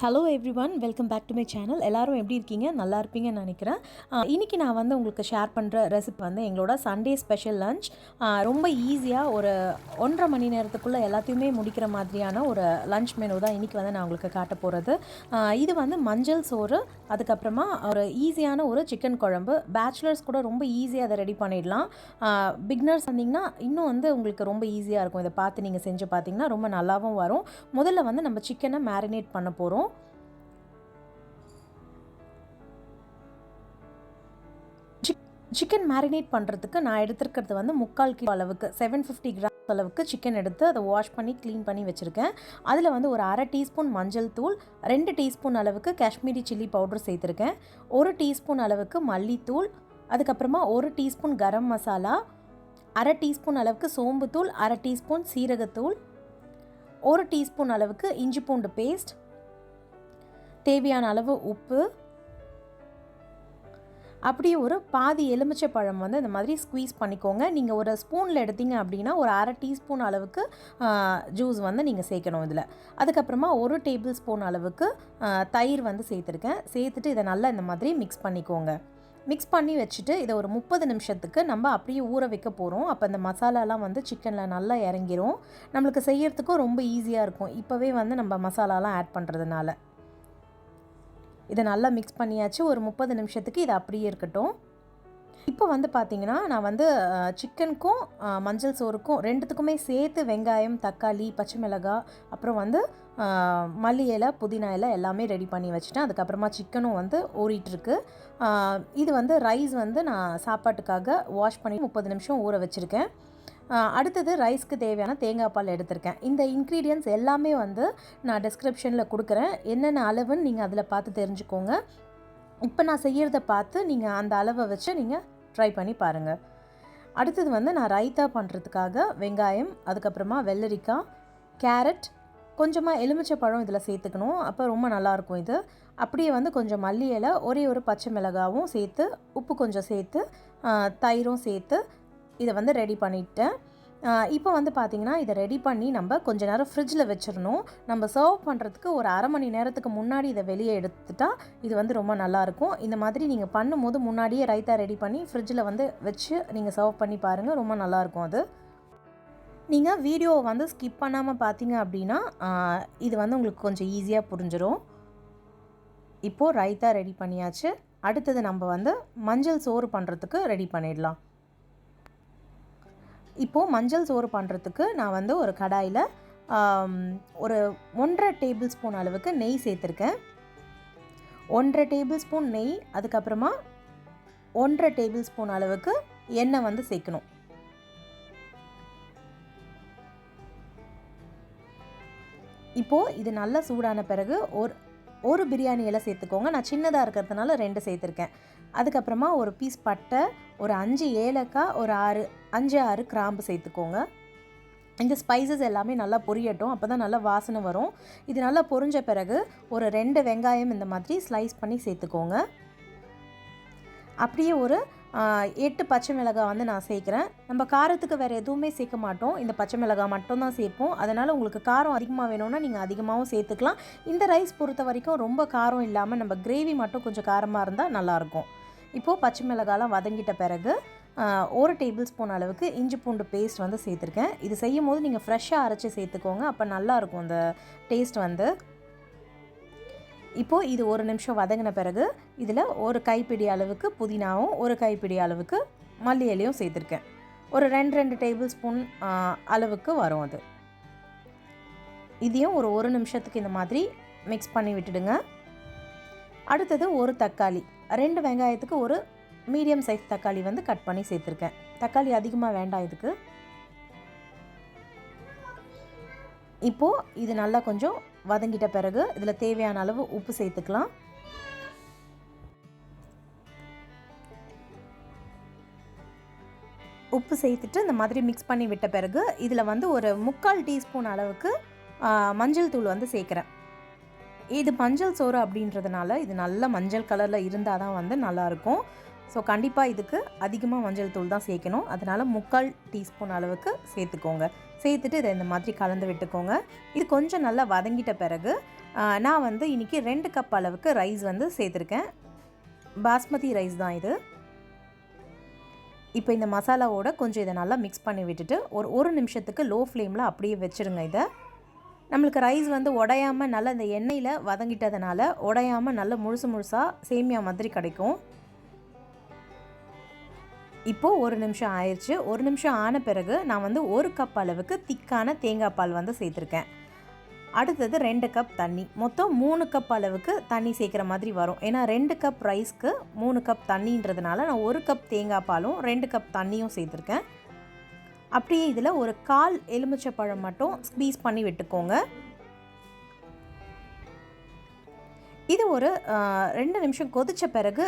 Hello everyone, welcome back to my channel. எல்லோரும் எப்படி இருக்கீங்க? நல்லா இருப்பீங்கன்னு நினைக்கிறேன். இன்றைக்கி நான் வந்து உங்களுக்கு ஷேர் பண்ணுற ரெசிபி வந்து எங்களோட சண்டே ஸ்பெஷல் லஞ்ச். ரொம்ப ஈஸியாக ஒரு 1.5 மணி நேரத்துக்குள்ளே எல்லாத்தையுமே முடிக்கிற மாதிரியான ஒரு லஞ்ச் மெனு தான் இன்றைக்கி வந்து நான் உங்களுக்கு காட்ட போகிறது. இது வந்து மஞ்சள் சோறு, அதுக்கப்புறமா ஒரு ஈஸியான ஒரு சிக்கன் குழம்பு. பேச்சுலர்ஸ் கூட ரொம்ப ஈஸியாக அதை ரெடி பண்ணிடலாம். பிக்னர்ஸ் வந்தீங்கன்னா இன்னும் வந்து உங்களுக்கு ரொம்ப ஈஸியாக இருக்கும். இதை பார்த்து நீங்கள் செஞ்சு பார்த்தீங்கன்னா ரொம்ப நல்லாவும் வரும். முதல்ல வந்து நம்ம சிக்கனை மேரினேட் பண்ண போகிறோம். சிக்கன் மேரினேட் பண்ணுறதுக்கு நான் எடுத்துருக்கிறது வந்து 3/4 கிலோ அளவுக்கு 750 கிராம்ஸ் அளவுக்கு சிக்கன் எடுத்து அதை வாஷ் பண்ணி க்ளீன் பண்ணி வச்சுருக்கேன். அதில் வந்து ஒரு 1/2 டீஸ்பூன் மஞ்சள் தூள், 2 டீஸ்பூன் அளவுக்கு காஷ்மீரி சில்லி பவுடர் சேர்த்துருக்கேன், 1 டீஸ்பூன் அளவுக்கு மல்லித்தூள், அதுக்கப்புறமா 1 டீஸ்பூன் கரம் மசாலா, 1/2 டீஸ்பூன் அளவுக்கு சோம்புத்தூள், 1/2 டீஸ்பூன் சீரகத்தூள், 1 டீஸ்பூன் அளவுக்கு இஞ்சி பூண்டு பேஸ்ட், தேவையான அளவு உப்பு, அப்படியே ஒரு பாதி எலுமிச்சை பழம் வந்து இந்த மாதிரி ஸ்குவீஸ் பண்ணிக்கோங்க. நீங்கள் ஒரு ஸ்பூனில் எடுத்தீங்க அப்படின்னா ஒரு 1/2 டீஸ்பூன் அளவுக்கு ஜூஸ் வந்து நீங்கள் சேர்க்கணும் இதில். அதுக்கப்புறமா 1 டேபிள் ஸ்பூன் அளவுக்கு தயிர் வந்து சேர்த்துட்டு இதை நல்லா இந்த மாதிரி மிக்ஸ் பண்ணிக்கோங்க. மிக்ஸ் பண்ணி வச்சுட்டு இதை ஒரு 30 நிமிஷத்துக்கு நம்ம அப்படியே ஊற வைக்க போகிறோம். அப்போ இந்த மசாலாலாம் வந்து சிக்கனில் நல்லா இறங்கிரும். நம்மளுக்கு செய்யறதுக்கும் ரொம்ப ஈஸியாக இருக்கும் இப்போவே வந்து நம்ம மசாலாலாம் ஆட் பண்ணுறதுனால. இதை நல்லா மிக்ஸ் பண்ணியாச்சு. ஒரு 30 நிமிஷத்துக்கு இது அப்படியே இருக்கட்டும். இப்போ வந்து பார்த்திங்கன்னா நான் வந்து சிக்கனுக்கும் மஞ்சள் சோறுக்கும் ரெண்டுத்துக்குமே சேர்த்து வெங்காயம், தக்காளி, பச்சை மிளகாய், அப்புறம் வந்து மல்லி இலை, புதினா இலை எல்லாமே ரெடி பண்ணி வச்சுட்டேன். அதுக்கப்புறமா சிக்கனும் வந்து ஊறிட்டுருக்கு. இது வந்து ரைஸ் வந்து நான் சாப்பாட்டுக்காக வாஷ் பண்ணி 30 நிமிஷம் ஊற வச்சுருக்கேன். அடுத்தது ரைஸ்க்கு தேவையான தேங்காய் பால் எடுத்திருக்கேன். இந்த இன்க்ரீடியன்ட்ஸ் எல்லாமே வந்து நான் டிஸ்கிரிப்ஷனில் கொடுக்குறேன். என்னென்ன அளவுன்னு நீங்கள் அதில் பார்த்து தெரிஞ்சுக்கோங்க. இப்போ நான் செய்கிறத பார்த்து நீங்கள் அந்த அளவை வச்சு நீங்கள் ட்ரை பண்ணி பாருங்கள். அடுத்தது வந்து நான் ரைத்தா பண்ணுறதுக்காக வெங்காயம், அதுக்கப்புறமா வெள்ளரிக்காய், கேரட், கொஞ்சமாக எலுமிச்சை பழம் இதில் சேர்த்துக்கணும். அப்போ ரொம்ப நல்லாயிருக்கும் இது. அப்படியே வந்து கொஞ்சம் மல்லி இலை, ஒரே ஒரு பச்சை மிளகாவும் சேர்த்து, உப்பு கொஞ்சம் சேர்த்து, தயிரும் சேர்த்து இதை வந்து ரெடி பண்ணிவிட்டேன். இப்போ வந்து பார்த்திங்கன்னா இதை ரெடி பண்ணி நம்ம கொஞ்ச நேரம் ஃப்ரிட்ஜில் வச்சிடணும். நம்ம சர்வ் பண்ணுறதுக்கு ஒரு 1/2 மணி நேரத்துக்கு முன்னாடி இதை வெளியே எடுத்துட்டா இது வந்து ரொம்ப நல்லாயிருக்கும். இந்த மாதிரி நீங்கள் பண்ணும்போது முன்னாடியே ரைத்தா ரெடி பண்ணி ஃப்ரிட்ஜில் வந்து வச்சு நீங்கள் சர்வ் பண்ணி பாருங்கள், ரொம்ப நல்லாயிருக்கும் அது. நீங்கள் வீடியோவை வந்து ஸ்கிப் பண்ணாமல் பார்த்தீங்க அப்படின்னா இது வந்து உங்களுக்கு கொஞ்சம் ஈஸியாக புரிஞ்சிடும். இப்போது ரைத்தா ரெடி பண்ணியாச்சு. அடுத்தது நம்ம வந்து மஞ்சள் சோறு பண்ணுறதுக்கு ரெடி பண்ணிடலாம். இப்போது மஞ்சள் சோறு பண்ணுறதுக்கு நான் வந்து ஒரு கடாயில் ஒரு 1.5 டேபிள் ஸ்பூன் அளவுக்கு நெய் சேர்த்துருக்கேன். 1.5 டேபிள் ஸ்பூன் நெய், அதுக்கப்புறமா 1.5 டேபிள் ஸ்பூன் அளவுக்கு எண்ணெய் வந்து சேர்க்கணும். இப்போது இது நல்லா சூடான பிறகு ஒரு பிரியாணி இலை சேர்த்துக்கோங்க. நான் சின்னதாக இருக்கிறதுனால 2 சேர்த்துருக்கேன். அதுக்கப்புறமா ஒரு பீஸ் பட்டை, ஒரு 5 ஏலக்காய், ஒரு 5-6 கிராம்பு சேர்த்துக்கோங்க. இந்த ஸ்பைசஸ் எல்லாமே நல்லா பொரியட்டும், அப்போ தான் நல்லா வாசனை வரும். இது நல்லா பொரிஞ்ச பிறகு ஒரு 2 வெங்காயம் இந்த மாதிரி ஸ்லைஸ் பண்ணி சேர்த்துக்கோங்க. அப்படியே ஒரு 8 பச்சை மிளகாய் வந்து நான் சேர்க்குறேன். நம்ம காரத்துக்கு வேறு எதுவுமே சேர்க்க மாட்டோம், இந்த பச்சை மிளகாய் மட்டும்தான் சேர்ப்போம். அதனால் உங்களுக்கு காரம் அதிகமாக வேணும்னா நீங்கள் அதிகமாகவும் சேர்த்துக்கலாம். இந்த ரைஸ் பொறுத்த வரைக்கும் ரொம்ப காரம் இல்லாமல் நம்ம கிரேவி மட்டும் கொஞ்சம் காரமாக இருந்தால் நல்லாயிருக்கும். இப்போது பச்சை மிளகாலாம் வதங்கிட்ட பிறகு 1 டேபிள் ஸ்பூன் அளவுக்கு இஞ்சி பூண்டு பேஸ்ட் வந்து சேர்த்துருக்கேன். இது செய்யும் போது நீங்கள் ஃப்ரெஷ்ஷாக அரைச்சி சேர்த்துக்கோங்க, அப்போ நல்லாயிருக்கும் இந்த டேஸ்ட் வந்து. இப்போது இது 1 நிமிஷம் வதங்கின பிறகு இதில் ஒரு கைப்பிடி அளவுக்கு புதினாவும், ஒரு கைப்பிடி அளவுக்கு மல்லி இலையும் சேர்த்துருக்கேன். ஒரு 2 டேபிள் ஸ்பூன் அளவுக்கு வரும் அது. இதையும் ஒரு 1 நிமிஷத்துக்கு இந்த மாதிரி மிக்ஸ் பண்ணி விட்டுடுங்க. அடுத்தது ஒரு தக்காளி, 2 வெங்காயத்துக்கு ஒரு மீடியம் சைஸ் தக்காளி வந்து கட் பண்ணி சேர்த்துருக்கேன். தக்காளி அதிகமாக வேண்டாம் இதுக்கு. இப்போது இது நல்லா கொஞ்சம் வதங்கிட்ட பிறகு இதில் தேவையான அளவு உப்பு சேர்த்துக்கலாம். உப்பு சேர்த்துட்டு இந்த மாதிரி மிக்ஸ் பண்ணி விட்ட பிறகு இதில் வந்து ஒரு 3/4 டீஸ்பூன் அளவுக்கு மஞ்சள் தூள் வந்து சேர்க்குறேன். இது மஞ்சள் சோறு அப்படின்றதுனால இது நல்ல மஞ்சள் கலரில் இருந்தால் தான் வந்து நல்லாயிருக்கும். ஸோ கண்டிப்பாக இதுக்கு அதிகமாக மஞ்சள் தூள் தான் சேர்க்கணும். அதனால் 3/4 டீஸ்பூன் அளவுக்கு சேர்த்துக்கோங்க. சேர்த்துட்டு இதை இந்த மாதிரி கலந்து விட்டுக்கோங்க. இது கொஞ்சம் நல்லா வதங்கிட்ட பிறகு நான் வந்து இன்றைக்கி 2 கப் அளவுக்கு ரைஸ் வந்து சேர்த்துருக்கேன். பாஸ்மதி ரைஸ் தான் இது. இப்போ இந்த மசாலாவோட கொஞ்சம் இதை நல்லா மிக்ஸ் பண்ணி விட்டுட்டு ஒரு நிமிஷத்துக்கு லோ ஃப்ளேமில் அப்படியே வச்சுருங்க. இதை நம்மளுக்கு ரைஸ் வந்து உடையாமல் நல்லா இந்த எண்ணெயில் வதங்கிட்டதுனால உடையாமல் நல்லா முழுசாக சேமியா மாதிரி கிடைக்கும். இப்போது 1 நிமிஷம் ஆயிடுச்சு. 1 நிமிஷம் ஆன பிறகு நான் வந்து 1 கப் அளவுக்கு திக்கான தேங்காய் பால் வந்து சேர்த்துருக்கேன். அடுத்தது 2 கப் தண்ணி, மொத்தம் 3 கப் அளவுக்கு தண்ணி சேர்க்குற மாதிரி வரும். ஏன்னா 2 கப் ரைஸ்க்கு 3 கப் தண்ணின்றதுனால நான் 1 கப் தேங்காய் பாலும் 2 கப் தண்ணியும் சேர்த்துருக்கேன். அப்படியே இதில் ஒரு 1/4 எலுமிச்சை பழம் மட்டும் ஸ்க்வீஸ் பண்ணி விட்டுக்கோங்க. இது ஒரு 2 நிமிஷம் கொதித்த பிறகு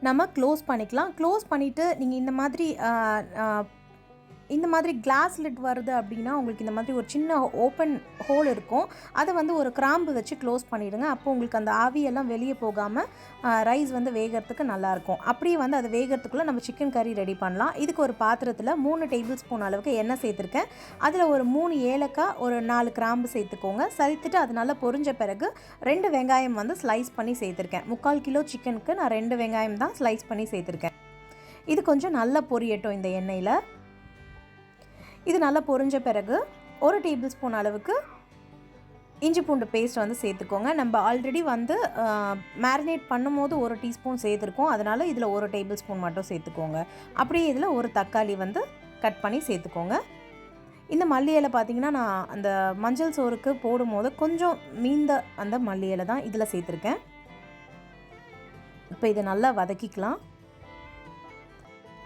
நம்ம க்ளோஸ் பண்ணிக்கலாம். க்ளோஸ் பண்ணிவிட்டு நீங்கள் இந்த மாதிரி கிளாஸ் லிட் வருது அப்படின்னா உங்களுக்கு இந்த மாதிரி ஒரு சின்ன ஓப்பன் ஹோல் இருக்கும். அதை வந்து ஒரு கிராம்பு வச்சு க்ளோஸ் பண்ணிவிடுங்க. அப்போ உங்களுக்கு அந்த ஆவியெல்லாம் வெளியே போகாமல் ரைஸ் வந்து வேகிறதுக்கு நல்லாயிருக்கும். அப்படியே வந்து அது வேகிறதுக்குள்ளே நம்ம சிக்கன் கறி ரெடி பண்ணலாம். இதுக்கு ஒரு பாத்திரத்தில் 3 டேபிள் ஸ்பூன் அளவுக்கு எண்ணெய் சேர்த்துருக்கேன். அதில் ஒரு 3 ஏலக்காய், ஒரு 4 கிராம்பு சேர்த்துக்கோங்க. சேர்த்துட்டு அது நல்லா பொரிஞ்ச பிறகு 2 வெங்காயம் வந்து ஸ்லைஸ் பண்ணி சேர்த்துருக்கேன். 3/4 கிலோ சிக்கனுக்கு நான் 2 வெங்காயம் தான் ஸ்லைஸ் பண்ணி சேர்த்துருக்கேன். இது கொஞ்சம் நல்லா பொரியட்டும் இந்த எண்ணெயில். இது நல்லா பொரிஞ்ச பிறகு 1 டேபிள் ஸ்பூன் அளவுக்கு இஞ்சி பூண்டு பேஸ்ட் வந்து சேர்த்துக்கோங்க. நம்ம ஆல்ரெடி வந்து மேரினேட் பண்ணும்போது 1 டீஸ்பூன் சேர்த்துருக்கோம். அதனால் இதில் 1 டேபிள் ஸ்பூன் மட்டும் சேர்த்துக்கோங்க. அப்படியே இதில் ஒரு தக்காளி வந்து கட் பண்ணி சேர்த்துக்கோங்க. இந்த மல்லி இலை பார்த்திங்கன்னா நான் அந்த மஞ்சள் சோறுக்கு போடும்போது கொஞ்சம் மீந்த அந்த மல்லி இலை தான் இதில் சேர்த்துருக்கேன். இப்போ இதை நல்லா வதக்கிக்கலாம்.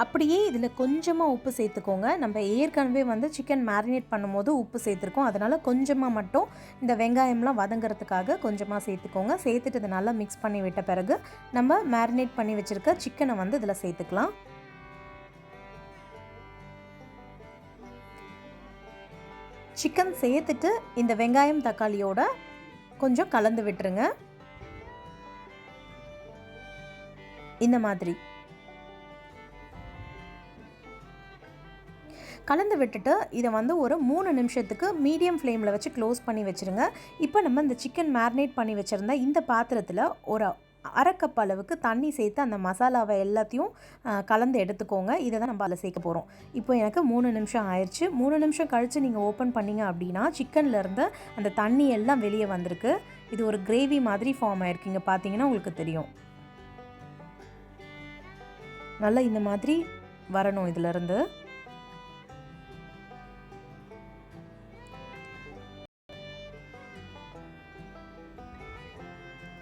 அப்படியே இதில் கொஞ்சமாக உப்பு சேர்த்துக்கோங்க. நம்ம ஏற்கனவே வந்து சிக்கன் மேரினேட் பண்ணும்போது உப்பு சேர்த்துருக்கோம். அதனால் கொஞ்சமாக மட்டும் இந்த வெங்காயம்லாம் வதங்கிறதுக்காக கொஞ்சமாக சேர்த்துக்கோங்க. சேர்த்துட்டு இதை நல்லா மிக்ஸ் பண்ணி விட்ட பிறகு நம்ம மேரினேட் பண்ணி வச்சுருக்க சிக்கனை வந்து இதில் சேர்த்துக்கலாம். சிக்கன் சேர்த்துட்டு இந்த வெங்காயம் தக்காளியோட கொஞ்சம் கலந்து விட்டுருங்க. இந்த மாதிரி கலந்து விட்டுட்டு இதை வந்து ஒரு 3 நிமிஷத்துக்கு மீடியம் ஃப்ளேமில் வச்சு க்ளோஸ் பண்ணி வச்சுருங்க. இப்போ நம்ம இந்த சிக்கன் மேரினேட் பண்ணி வச்சுருந்த இந்த பாத்திரத்தில் ஒரு 1/2 கப் அளவுக்கு தண்ணி சேர்த்து அந்த மசாலாவை எல்லாத்தையும் கலந்து எடுத்துக்கோங்க. இதை தான் நம்ம அதில் சேர்க்க போகிறோம். இப்போ எனக்கு 3 நிமிஷம் ஆயிடுச்சு. 3 நிமிஷம் கழித்து நீங்கள் ஓப்பன் பண்ணிங்க அப்படின்னா சிக்கன்லேருந்து அந்த தண்ணி எல்லாம் வெளியே வந்திருக்கு. இது ஒரு கிரேவி மாதிரி ஃபார்ம் ஆகிருக்கு. இங்கே பார்த்தீங்கன்னா உங்களுக்கு தெரியும். நல்லா இந்த மாதிரி வரணும். இதிலேருந்து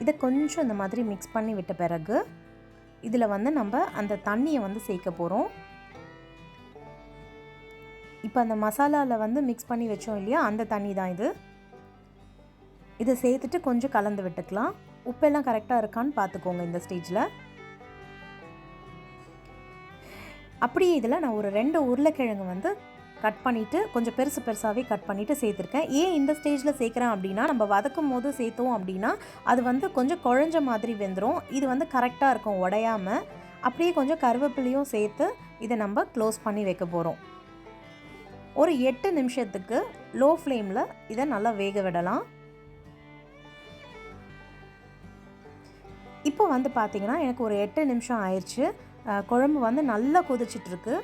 இதை கொஞ்சம் இந்த மாதிரி மிக்ஸ் பண்ணி விட்ட பிறகு இதில் வந்து நம்ம அந்த தண்ணியை வந்து சேர்க்க போகிறோம். இப்போ அந்த மசாலாவில் வந்து மிக்ஸ் பண்ணி வச்சோம் இல்லையா, அந்த தண்ணி தான் இது. இதை சேர்த்துட்டு கொஞ்சம் கலந்து விட்டுக்கலாம். உப்பெல்லாம் கரெக்டாக இருக்கான்னு பார்த்துக்கோங்க இந்த ஸ்டேஜில். அப்படியே இதில் நான் ஒரு 2 உருளைக்கிழங்கு வந்து கட் பண்ணிவிட்டு கொஞ்சம் பெருசாகவே கட் பண்ணிவிட்டு சேர்த்துருக்கேன். ஏன் இந்த ஸ்டேஜில் சேர்க்குறேன் அப்படின்னா, நம்ம வதக்கும் போது சேர்த்தோம் அப்படின்னா அது வந்து கொஞ்சம் குழஞ்ச மாதிரி வெந்துடும். இது வந்து கரெக்டாக இருக்கும் உடையாமல். அப்படியே கொஞ்சம் கருவேப்பிலையும் சேர்த்து இதை நம்ம க்ளோஸ் பண்ணி வைக்க போகிறோம். ஒரு 8 நிமிஷத்துக்கு லோ ஃப்ளேமில் இதை நல்லா வேக விடலாம். இப்போ வந்து பார்த்திங்கன்னா எனக்கு ஒரு 8 நிமிஷம் ஆயிடுச்சு. குழம்பு வந்து நல்லா கொதிச்சிட்ருக்கு.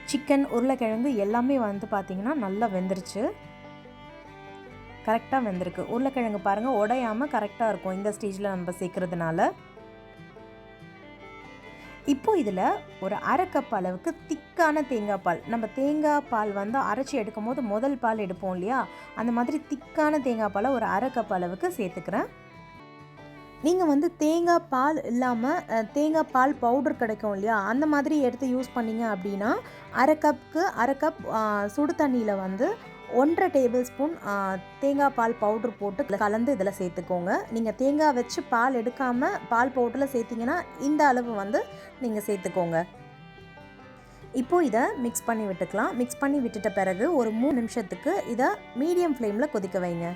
சிக்கன், உருளைக்கிழங்கு எல்லாமே வந்து பார்த்திங்கன்னா நல்லா வெந்துருச்சு. கரெக்டாக வெந்திருக்கு. உருளைக்கிழங்கு பாருங்கள் உடையாமல் கரெக்டாக இருக்கும் இந்த ஸ்டேஜில் நம்ம சேர்க்குறதுனால. இப்போது இதில் ஒரு 1/2 கப் அளவுக்கு திக்கான தேங்காய் பால், நம்ம தேங்காய் பால் வந்து அரைச்சி எடுக்கும் போது முதல் பால் எடுப்போம் இல்லையா, அந்த மாதிரி திக்கான தேங்காய் பாலை ஒரு 1/2 கப் அளவுக்கு சேர்த்துக்கிறேன். நீங்கள் வந்து தேங்காய் பால் இல்லாமல் தேங்காய் பால் பவுடர் கிடைக்கும் இல்லையா, அந்த மாதிரி எடுத்து யூஸ் பண்ணிங்க அப்படின்னா 1/2 கப் சுடு தண்ணியில் வந்து 1.5 டேபிள் ஸ்பூன் தேங்காய் பால் பவுடர் போட்டு கலந்து இதில் சேர்த்துக்கோங்க. நீங்கள் தேங்காய் வச்சு பால் எடுக்காமல் பால் பவுடரில் சேர்த்திங்கன்னா இந்த அளவு வந்து நீங்கள் சேர்த்துக்கோங்க. இப்போது இதை மிக்ஸ் பண்ணி விட்டுக்கலாம். மிக்ஸ் பண்ணி விட்டுட்ட பிறகு ஒரு 3 நிமிஷத்துக்கு இதை மீடியம் ஃப்ளேமில் கொதிக்க வைங்க.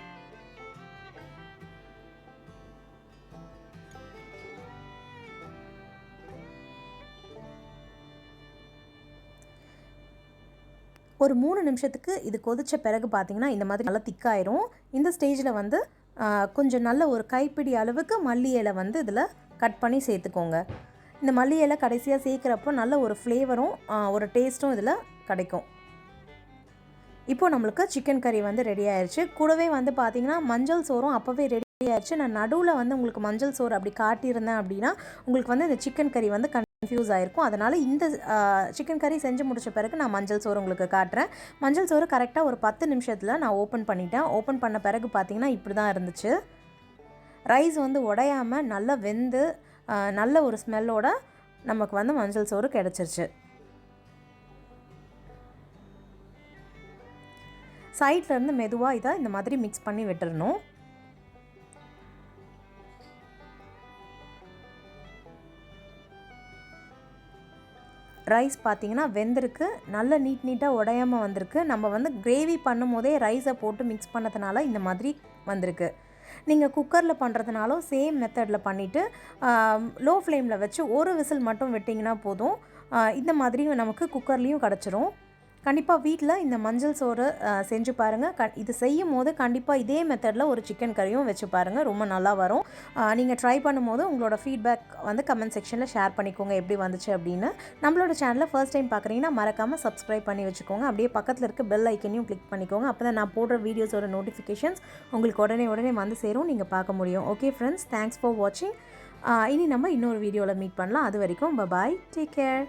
ஒரு 3 நிமிஷத்துக்கு இது கொதித்த பிறகு பார்த்திங்கன்னா இந்த மாதிரி நல்லா திக்காயிரும். இந்த ஸ்டேஜில் வந்து கொஞ்சம் நல்ல ஒரு கைப்பிடி அளவுக்கு மல்லி இலை வந்து இதில் கட் பண்ணி சேர்த்துக்கோங்க. இந்த மல்லி இலை கடைசியாக சேர்க்குறப்போ நல்ல ஒரு ஃப்ளேவரும் ஒரு டேஸ்ட்டும் இதில் கிடைக்கும். இப்போது நம்மளுக்கு சிக்கன் கறி வந்து ரெடி ஆயிடுச்சு. கூடவே வந்து பார்த்திங்கன்னா மஞ்சள் சோறும் அப்போவே ரெடி ஆயிடுச்சு. நான் நடுவில் வந்து உங்களுக்கு மஞ்சள் சோறு அப்படி காட்டியிருந்தேன் அப்படின்னா உங்களுக்கு வந்து இந்த சிக்கன் கறி வந்து கன்ஃபியூஸ் ஆகிருக்கும். அதனால் இந்த சிக்கன் கறி செஞ்சு முடித்த பிறகு நான் மஞ்சள் சோறு உங்களுக்கு காட்டுறேன். மஞ்சள் சோறு கரெக்டாக ஒரு 10 நிமிஷத்தில் நான் ஓப்பன் பண்ணிட்டேன். ஓப்பன் பண்ண பிறகு பார்த்திங்கன்னா இப்படி தான் இருந்துச்சு. ரைஸ் வந்து உடையாமல் நல்லா வெந்து நல்ல ஒரு ஸ்மெல்லோட நமக்கு வந்து மஞ்சள் சோறு கிடச்சிருச்சு. சைட்லேருந்து மெதுவாக இதை இந்த மாதிரி மிக்ஸ் பண்ணி விட்டுறணும். ரைஸ் பார்த்திங்கன்னா வெந்திருக்கு, நல்ல நீட்டாக உடையாமல் வந்திருக்கு. நம்ம வந்து கிரேவி பண்ணும் போதே ரைஸை போட்டு மிக்ஸ் பண்ணதுனால இந்த மாதிரி வந்திருக்கு. நீங்கள் குக்கரில் பண்ணுறதுனாலும் சேம் மெத்தடில் பண்ணிவிட்டு லோ ஃப்ளேமில் வச்சு ஒரு விசில் மட்டும் விட்டிங்கன்னா போதும். இந்த மாதிரி நமக்கு குக்கர்லேயும் கிடச்சிரும். கண்டிப்பாக வீட்டில் இந்த மஞ்சள் சோறு செஞ்சு பாருங்கள். இது செய்யும் போது கண்டிப்பாக இதே மெத்தடில் ஒரு சிக்கன் கறியும் வச்சு பாருங்கள், ரொம்ப நல்லா வரும். நீங்கள் ட்ரை பண்ணும்போது உங்களோட ஃபீட்பேக் வந்து கமெண்ட் செக்ஷனில் ஷேர் பண்ணிக்கோங்க எப்படி வந்துச்சு அப்படின்னு. நம்மளோட சேனலை ஃபர்ஸ்ட் டைம் பார்க்குறீங்கன்னா மறக்காமல் சப்ஸ்கிரைப் பண்ணி வச்சுக்கோங்க. அப்படியே பக்கத்தில் இருக்க பெல் ஐக்கனையும் கிளிக் பண்ணிக்கோங்க. அப்போ தான் நான் போடுற வீடியோஸோட நோட்டிஃபிகேஷன்ஸ் உங்களுக்கு உடனே வந்து சேரும், நீங்கள் பார்க்க முடியும். ஓகே ஃப்ரெண்ட்ஸ், தேங்க்ஸ் ஃபார் வாட்சிங். இனி நம்ம இன்னொரு வீடியோவில் மீட் பண்ணலாம். அது வரைக்கும் பாய், டேக் கேர்.